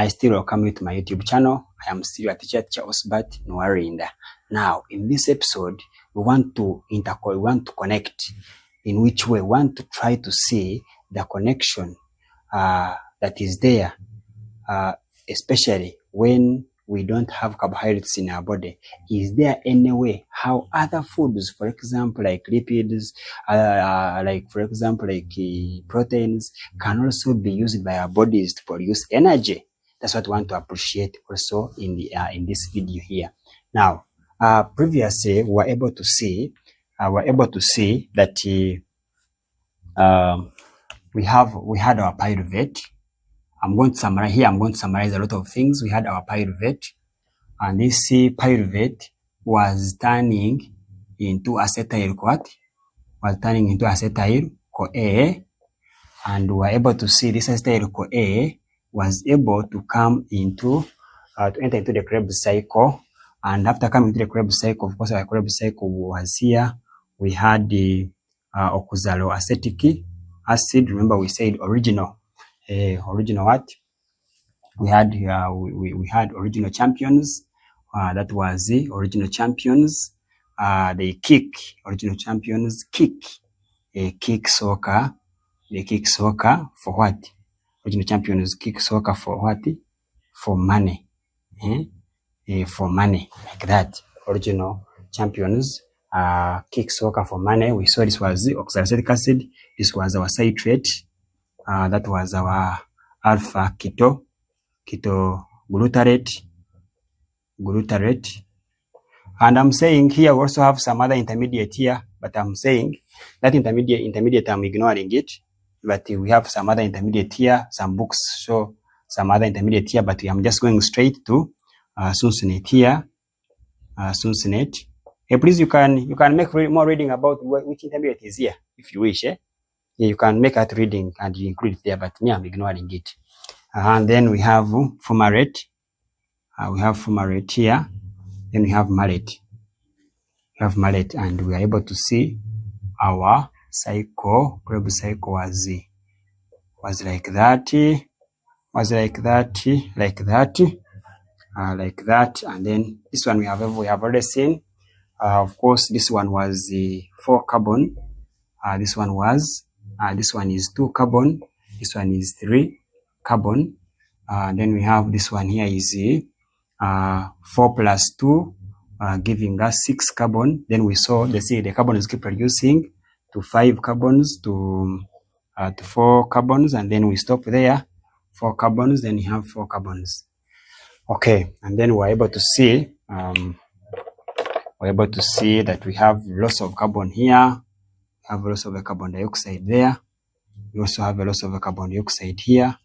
I still welcome you to my YouTube channel. I am still your teacher Osbert Nwarinda. Now, in this episode, we want to connect. In which way? We want to try to see the connection that is there, especially when we don't have carbohydrates in our body. Is there any way how other foods, for example, like lipids, proteins, can also be used by our bodies to produce energy? That's what we want to appreciate also in the in this video here. Now, previously we were able to see that we had our pyruvate. I'm going to summarize here. I'm going to summarize a lot of things. We had our pyruvate, and this pyruvate was turning into acetyl CoA, and we were able to see this acetyl CoA was able to come into to enter into the Krebs cycle. And after coming to the Krebs cycle, of course, our Krebs cycle was here. We had the oxaloacetic acid. Remember, we said original what? We had we had original champions. That was the original champions. They kick original champions kick soccer. They kick soccer for what? Original champions kick soccer for what? For money. For money, like that. Original champions kick soccer for money. We saw this was the oxalic acid. This was our citrate. That was our alpha glutarate. And I'm saying here we also have some other intermediate here, but I'm saying that intermediate I'm ignoring it. But we have some other intermediate here. Some books show some other intermediate here, but I'm just going straight to succinate here. Succinate. Hey, please, you can make more reading about which intermediate is here if you wish. Yeah, you can make that reading and you include it there, but me, I'm ignoring it. And then we have fumarate. We have fumarate here. Then we have malate. And we are able to see our cycle. Krebs cycle was like that. Like that. And then this one we have already seen. Of course, this one was 4 carbon. This one is 2 carbon. This one is 3 carbon. Then we have this one here is 4 plus 2, giving us 6 carbon. Then we saw the carbons keep reducing to 5 carbons to 4 carbons, and then we stop there. 4 carbons, then you have 4 carbons. Okay, and then we're able to see that we have loss of carbon here. We have loss of a carbon dioxide there. We also have a loss of a carbon dioxide here.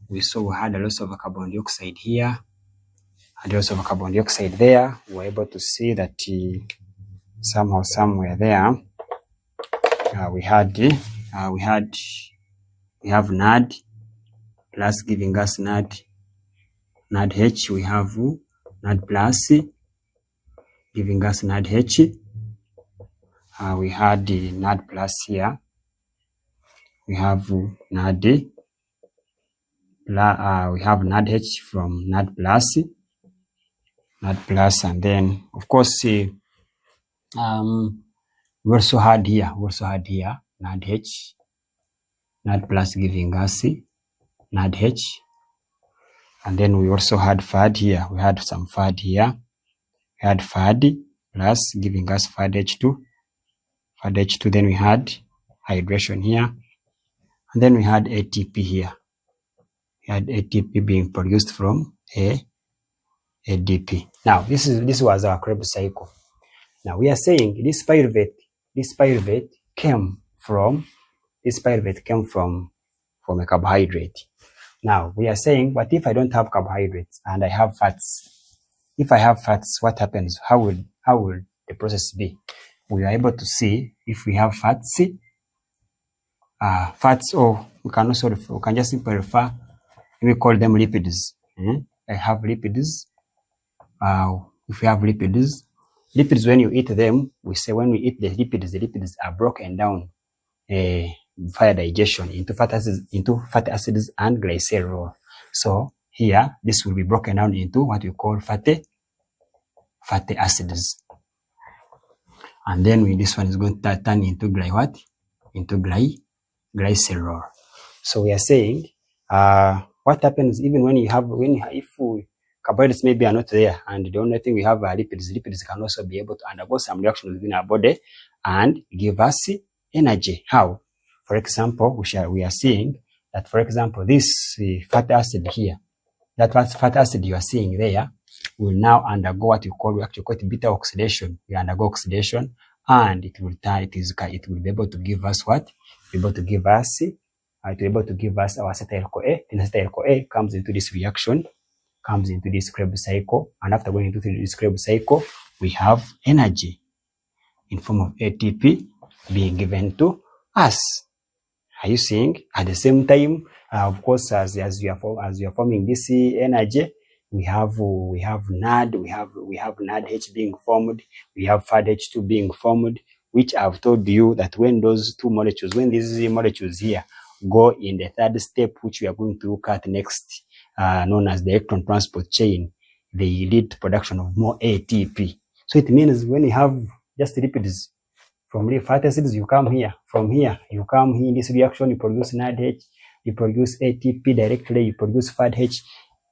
We saw we had a loss of a carbon dioxide here, and loss of a carbon dioxide there. We were able to see that somewhere there we have NAD plus giving us NAD H. We have NAD plus giving us NAD H. We had the NAD plus here. We have NAD. We have NAD H from NAD plus, and then of course we also had here NAD H, NAD plus giving us NAD H, and then we also had FAD here. We had some FAD here. We had FAD plus giving us FAD H2. Then we had hydration here, and then we had ATP here. We had ATP being produced from ADP. Now this was our Krebs cycle. Now we are saying this pyruvate came from a carbohydrate. Now we are saying, but if I don't have carbohydrates and I have fats, if I have fats, what happens? How will the process be? We are able to see if we have fats, or we can just simply refer. We call them lipids. I have lipids. If we have lipids, when you eat them, we say when we eat the lipids are broken down via digestion into fatty acids and glycerol. So here, this will be broken down into what we call fatty acids. And then this one is going to turn into glycerol. So we are saying, what happens even if carbohydrates maybe are not there, and the only thing we have are lipids. Lipids can also be able to undergo some reaction within our body and give us energy. How? For example, we are seeing that, for example, this fatty acid here, that fatty acid you are seeing there, will now undergo what we actually call it beta oxidation. We undergo oxidation, and it will be able to give us what? Be able to give us our acetyl-CoA. Then acetyl-CoA comes into this reaction, comes into this Krebs cycle, and after going into this Krebs cycle, we have energy in form of ATP being given to us. Are you seeing? At the same time, of course, as you are forming this energy, we have NAD, we have NADH being formed, we have FADH2 being formed, which I've told you that when these molecules here go in the third step, which we are going to look at next, known as the electron transport chain, they lead to production of more ATP. So it means when you have just lipids from fatty acids, you come here. From here, you come here in this reaction, you produce NADH, you produce ATP directly, you produce FADH.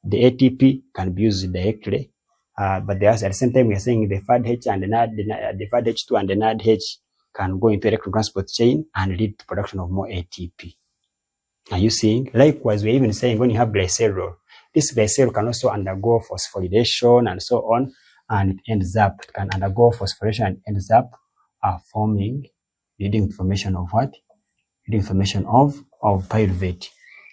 The ATP can be used directly, but at the same time, we are saying the FADH and the FADH2 and the NADH can go into electron transport chain and lead to production of more ATP. Are you seeing? Likewise, we're even saying when you have glycerol, this glycerol can also undergo phosphorylation and so on, and it can undergo phosphorylation and ends up leading formation of what? Leading formation of pyruvate.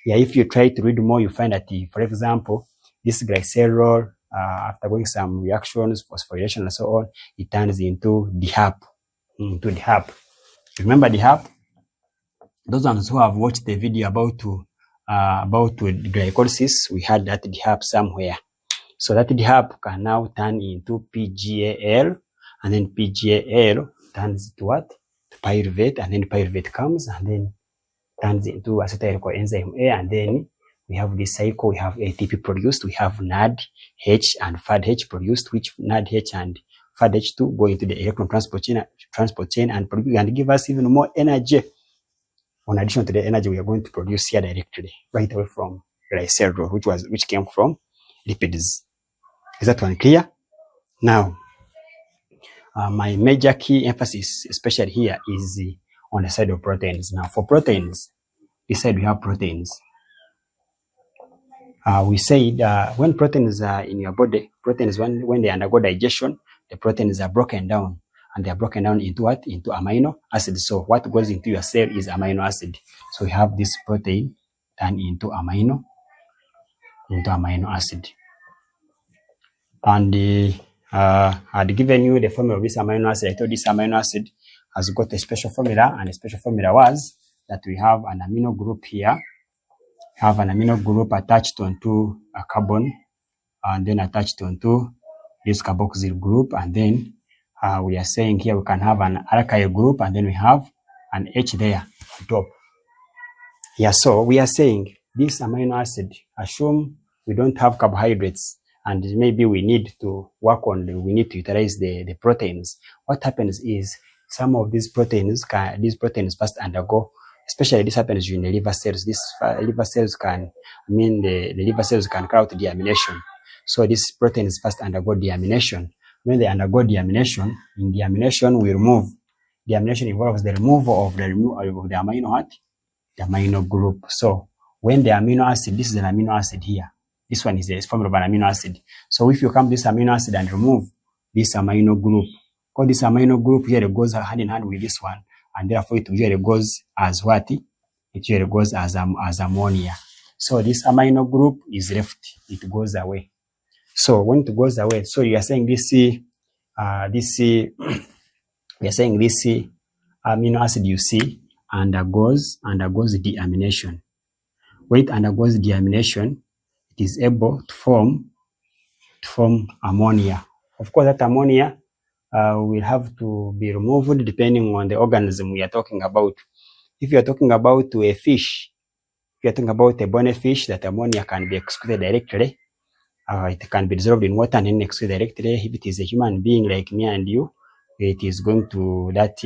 Yeah, if you try to read more, you find that, for example, this glycerol, after going some reactions, phosphorylation and so on, it turns into DHAP. Remember DHAP? Those ones who have watched the video about glycolysis, we had that DHAP somewhere. So that DHAP can now turn into PGAL, and then PGAL turns to what? To pyruvate, and then pyruvate comes and then turns into acetyl enzyme A, and then we have this cycle. We have ATP produced, we have NADH and FADH produced, which NADH and FADH2 go into the electron transport chain and give us even more energy. In addition to the energy we are going to produce here directly, right away from glycerol, which came from lipids. Is that one clear? Now, my major key emphasis, especially here, is on the side of proteins. Now, for proteins, this side we have proteins. We said when proteins are in your body, proteins, when they undergo digestion, the proteins are broken down, and they are broken down into what? Into amino acids. So what goes into your cell is amino acid. So we have this protein turned into amino acid. And I'd given you the formula of this amino acid. I told this amino acid has got a special formula, and the special formula was that we have an amino group here. Have an amino group attached onto a carbon, and then attached onto this carboxyl group, and then we are saying here we can have an alkyl group, and then we have an H there on top. Yeah, so we are saying this amino acid, assume we don't have carbohydrates, and maybe we need to utilize the proteins. What happens is some of these proteins first undergo, especially this happens in the liver cells. The liver cells can carry out deamination. So these proteins first undergo deamination. When they undergo deamination, in deamination we remove. Deamination involves the removal of the amino what? The amino group. So when the amino acid, this is an amino acid here. This one is a form of an amino acid. So if you come to this amino acid and remove this amino group, because this amino group here goes hand in hand with this one, and therefore it usually goes as what? It usually goes as ammonia. So this amino group is left, it goes away. So when it goes away, so you are saying this amino acid you see undergoes deamination. When it undergoes deamination, it is able to form ammonia. Of course, that ammonia will have to be removed depending on the organism we are talking about. If you are talking about a fish, you're talking about a bony fish, that ammonia can be excreted directly. It can be dissolved in water and then excreted directly. If it is a human being like me and you, it is going to, that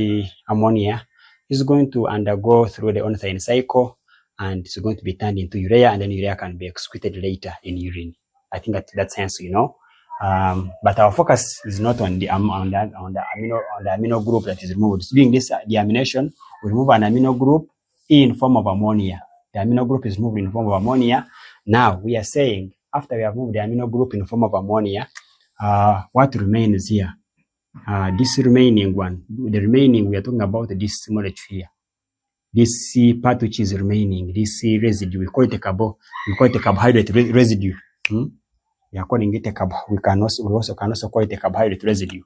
ammonia is going to undergo through the ornithine cycle, and it's going to be turned into urea, and then urea can be excreted later in urine. I think that's sense, you know. But our focus is not on the amino group that is removed. During this deamination, we remove an amino group in form of ammonia. The amino group is moved in form of ammonia. Now we are saying, after we have moved the amino group in form of ammonia, what remains here? This remaining one, the remaining, we are talking about this molecule here. This part which is remaining, this residue, we call it a carbohydrate residue. We are calling it a we can also call it a carbohydrate residue.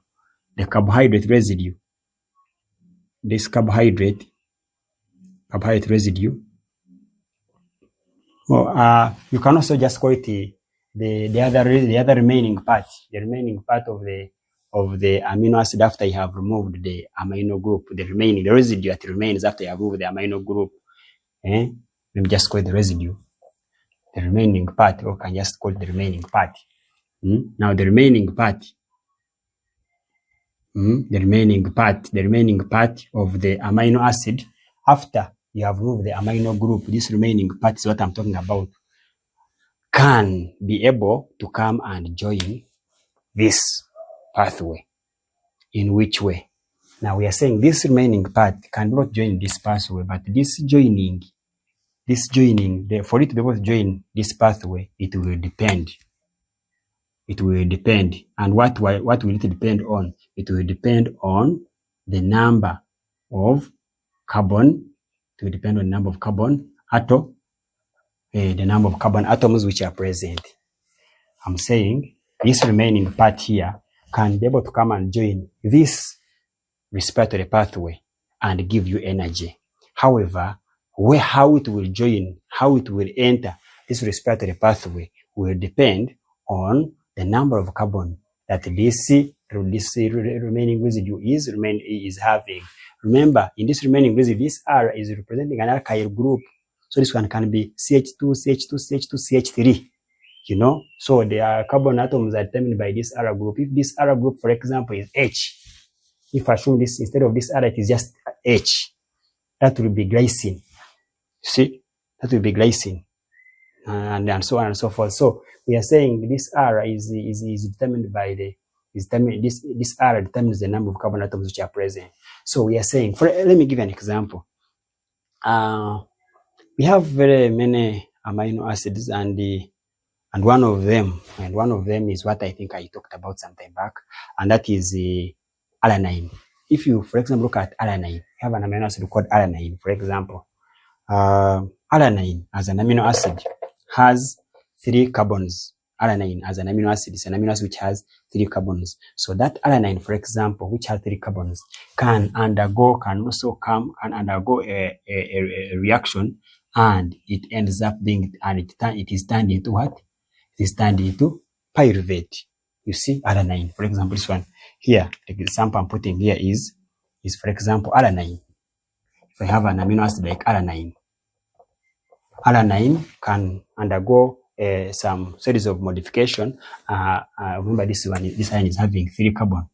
The carbohydrate residue, this carbohydrate residue. Well, you can also just call it the other remaining part, the remaining part of the amino acid after you have removed the amino group, the residue that remains after you have removed the amino group. Let me just call it the residue, the remaining part, or can just call it the remaining part. Now the remaining part, the remaining part of the amino acid after you have removed the amino group, this remaining part is what I'm talking about, can be able to come and join this pathway. In which way? Now we are saying this remaining part cannot join this pathway, but this joining, for it to be able to join this pathway, it will depend. And what will it depend on? It will depend on the number of carbon. It will depend on the number of carbon the number of carbon atoms which are present. I'm saying this remaining part here can be able to come and join this respiratory pathway and give you energy. However, how it will join, how it will enter this respiratory pathway will depend on the number of carbon that this remaining residue is having. Remember, in this remaining residue, this R is representing an alkyl group. So this one can be CH2, CH2, CH2, CH3. You know, so the carbon atoms are determined by this R group. If this R group, for example, is H, if I assume this, instead of this R, it is just H, that will be glycine. See, that will be glycine, and so on and so forth. So we are saying this R is determined by this R determines the number of carbon atoms which are present. So we are saying, let me give you an example. We have very many amino acids, and one of them is what I think I talked about some time back, and that is alanine. If you, for example, look at alanine, you have an amino acid called alanine, for example. Alanine as an amino acid has 3 carbons. Alanine as an amino acid is an amino acid which has 3 carbons. So that alanine, for example, which has 3 carbons, can undergo a reaction, and it ends up being, and it is turned into what? It is turned into pyruvate. You see, alanine, for example, this one here, the example I'm putting here is for example, alanine. If I have an amino acid like alanine can undergo some series of modification. Remember, this ion is having 3 carbon.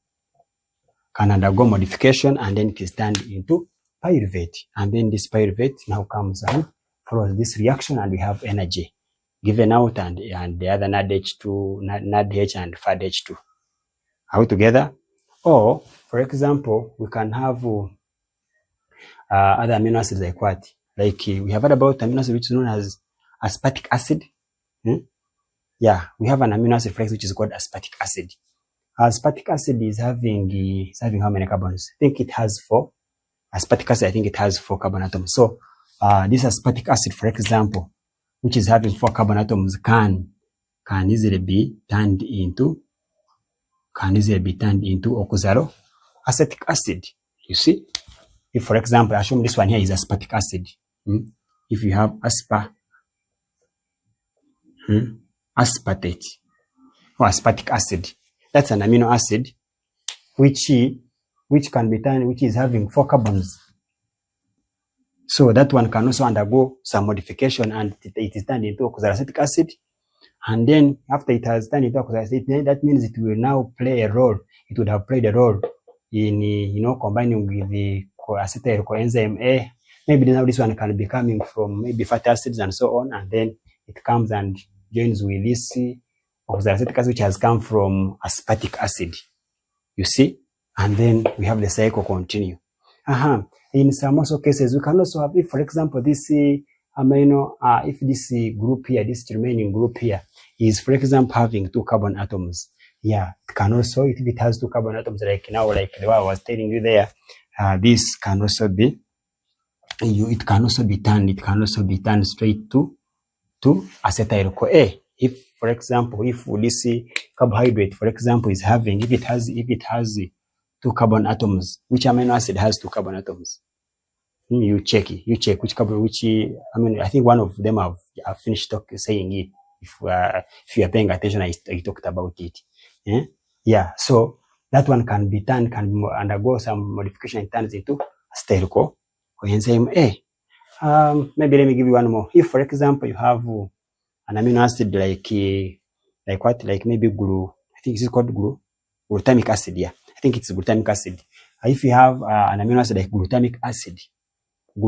Can undergo modification, and then it is turned into pyruvate. And then this pyruvate now comes and follows this reaction, and we have energy given out, and the other NADH2, NADH and FADH2. Are we together? Or, for example, we can have other amino acids like what? Like we have heard about amino acid which is known as aspartic acid. Yeah, we have an amino acid, for example, which is called aspartic acid. Aspartic acid is having how many carbons? I think it has 4. Aspartic acid, I think it has 4 carbon atoms. So this aspartic acid, for example, which is having 4 carbon atoms, can easily be turned into oxaloacetic acid. You see, if, for example, I assume this one here is aspartic acid. If you have aspartate or aspartic acid, that's an amino acid which can be turned, which is having 4 carbons. So that one can also undergo some modification, and it is turned into oxalic acid. And then after it has turned into oxalic acid, that means it will now play a role. It would have played a role in combining with the acetyl coenzyme A. Maybe now this one can be coming from maybe fatty acids and so on, and then it comes and joins with this oxalic acid, which has come from aspartic acid. You see, and then we have the cycle continue. In some also cases, we can also have, if for example, this amino, if this group here, this remaining group here is, for example, having 2 carbon atoms. Yeah, it can also, if it has 2 carbon atoms, like now, like the way I was telling you there, this can also be, it can also be turned straight to acetyl-CoA. If, for example, if this carbohydrate, for example, is having, if it has 2 carbon atoms, which amino acid has 2 carbon atoms? You check which carbon, I think one of them I've finished saying it. If you are paying attention, I talked about it. Yeah, so that one can undergo some modification and turns into acetyl coenzyme A. Maybe let me give you one more. If, for example, you have an amino acid like maybe I think it's called glutamic acid. Yeah, I think it's glutamic acid. If you have an amino acid like glutamic acid, if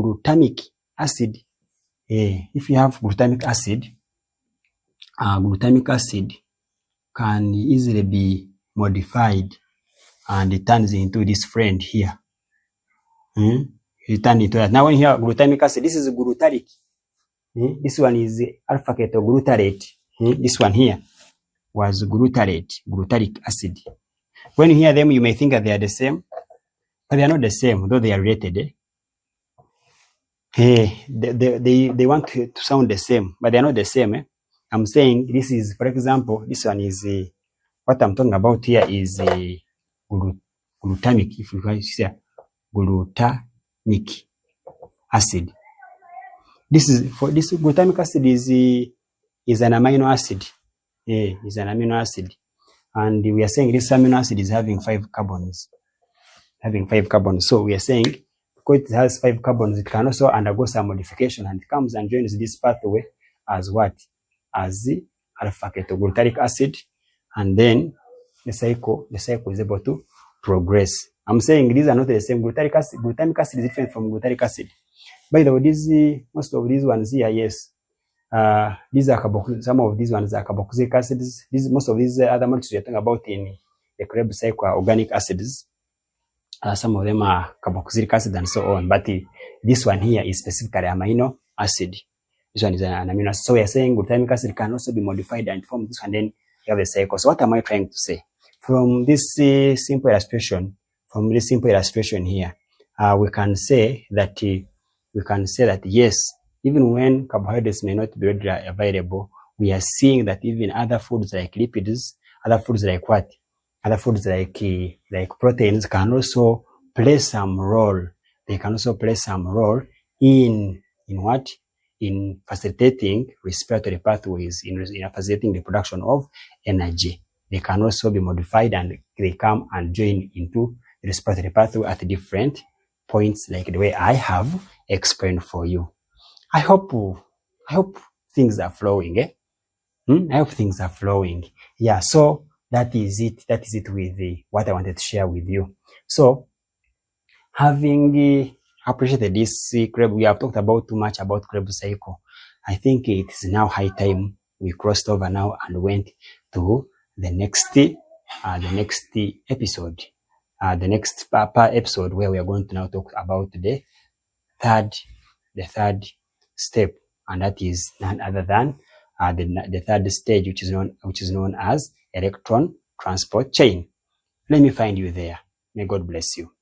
you have glutamic acid can easily be modified, and it turns into this friend here. It turned into that. Now when you have glutamic acid, this is glutaric. This one is alpha ketoglutarate. This one here was glutaric acid. When you hear them, you may think that they are the same, but they are not the same, though they are related. They want to sound the same, but they are not the same. I'm saying this is, for example, this one is what I'm talking about here is glutamic. If you guys say glutamic acid, this is for this glutamic acid is an amino acid. Is an amino acid, and we are saying this amino acid is having 5 carbons. So we are saying, because it has 5 carbons, it can also undergo some modification, and it comes and joins this pathway as what? As the alpha ketoglutarate acid, and then the cycle is able to progress. I'm saying these are not the same. Glutamic acid is different from glutaric acid. By the way, most of these ones here, yes, these are some of these ones are carboxylic acids. Most of these other molecules we are talking about in the Krebs cycle are organic acids. Some of them are carboxylic acid and so on, but this one here is specifically amino acid. This one is an amino acid. So we are saying glutamic acid can also be modified and form this one, then you have a cycle. So what am I trying to say? From this simple illustration here, we can say that yes, even when carbohydrates may not be readily available, we are seeing that even other foods like lipids, other foods like what? Other foods like proteins can also play some role. They can also play some role in what? In facilitating respiratory pathways, in facilitating the production of energy. They can also be modified, and they come and join into the respiratory pathway at different points, like the way I have explained for you. I hope things are flowing. I hope things are flowing. Yeah, so that is it. That is it with what I wanted to share with you. So, having appreciated this Krebs, we have talked about too much about Krebs cycle. I think it is now high time we crossed over now and went to the next episode. The next episode, where we are going to now talk about the third step, and that is none other than the third stage, which is known as electron transport chain. Let me find you there. May God bless you.